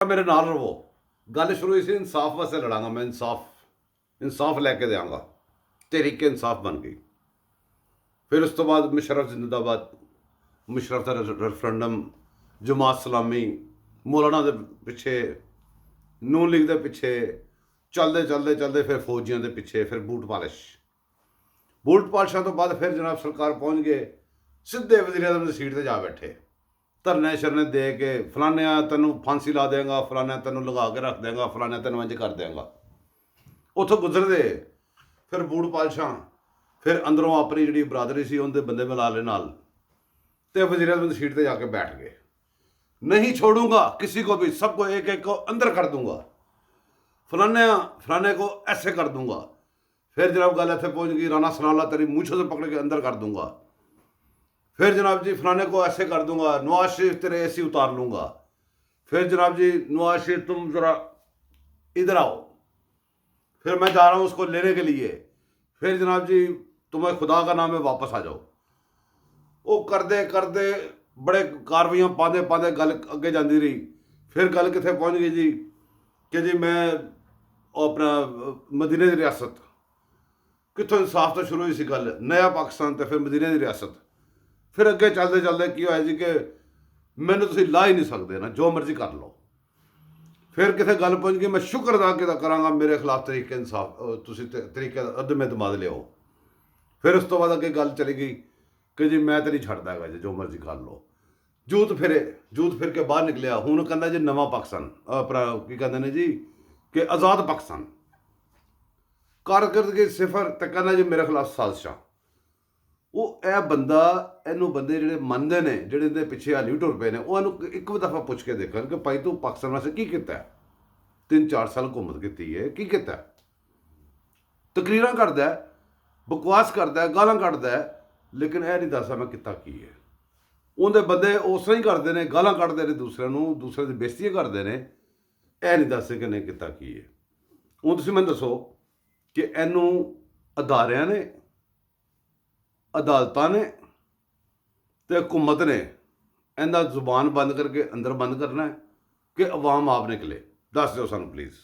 मेरे नाल रवो। गल शुरू हुई सी इंसाफ वास्ते लड़ांगा मैं, इंसाफ लैके देंगा। तहरीक इंसाफ बन गई। फिर उस तो बाद मुशर्रफ जिंदाबाद, मुशर्रफ का रेफरेंडम, जमात सलामी, मौलाना के पिछे, नून लीग के पिछे चलते चलते चलते फिर फौजियों के पिछे, फिर बूट पालिशा तो बाद फिर जनाब सरकार पहुँच गए, सीधे वज़ीर आज़म की सीट पर जा बैठे, धरने शरने दे के फलाने तेनों फांसी ला देंगा, फलाने तेनों लगा के रख देंगा, फलाने तेनों इंज कर देंगा। उतों गुजरते फिर बूट पालिशां, फिर अंदरों अपनी जी बरादरी सी उनके बंदे मिलाले नाल ते वज़ीर आज़म की सीट पर जाके बैठ गए। नहीं छोड़ूंगा किसी को भी, सबको एक एक को अंदर कर दूंगा, फलाने को ऐसे कर दूंगा। फिर जनाब गल इतने पहुँच गई, राना सनाउल्लाह तेरी मूछों से पकड़ के अंदर कर दूंगा। फिर जनाब जी फलाने को ऐसे कर दूंगा, नवाज शरीफ तेरे ऐसी उतार लूँगा। फिर जनाब जी नवाज शरीफ तुम ज़रा इधर आओ, फिर मैं जा रहा हूँ उसको लेने के लिए। फिर जनाब जी तुम्हें खुदा का नाम है वापस आ जाओ। वो करते करते बड़े कार्रवाइयाँ पाते पाते गल अगे जाती रही। फिर गल कितने पहुँच गई जी कि जी मैं अपना मदीने की रियासत, कितों इंसाफ तो शुरू हुई सी गल, नया पाकिस्तान तो फिर मदीने की रियासत। फिर अगे चलते चलते की होया जी कि मैनू तुसीं ला ही नहीं सकते ना, जो मर्जी कर लो। फिर कितने गल पहुँच गई, मैं शुक्र अदा करांगा मेरे खिलाफ तरीके इंसाफ तुसीं तरीके अदम एतमाद लियाओ। फिर उस तो बाद अगे गल चली गई कि जी मैं तो नहीं छड्डदा हैगा जी, जो मर्जी कर लो। जूत फिर के बाहर निकलिया। हुण कहंदा जी नवा पाकिस्तान, अपना की कहंदे ने जी कि आज़ाद पाकिस्तान, कारकरदगी सिफर, तो कहना जी मेरे खिलाफ साजिशां। वो यह बंदा, इनू बंदे जिहड़े मनदे ने, जिहड़े इहदे पिछे हाली टुर पे ने, वो इहनू एक दफ़ा पुछ के देखन कि भाई तू पाकिस्तान वास्ते की कीता है, 3-4 साल हुकूमत की है, की कीता है? तकरीरां करदा है, बकवास करदा है, गालां कड्डदा है, लेकिन यह नहीं दसदा मैं किता की है। उहदे बंदे उस तरह ही करते हैं, गालां कड्डदे ने दूसरे दी बेइज्जतियां करते हैं, यह नहीं दसदे कि इहने किता की है। हुण तुसीं मैनूं दसो कि इहनू अदारियां ने, अदालतां ने ते हुकूमत ने इहदा जुबान बंद करके अंदर बंद करना है कि अवाम आप निकले? दस दो सानूं प्लीज़।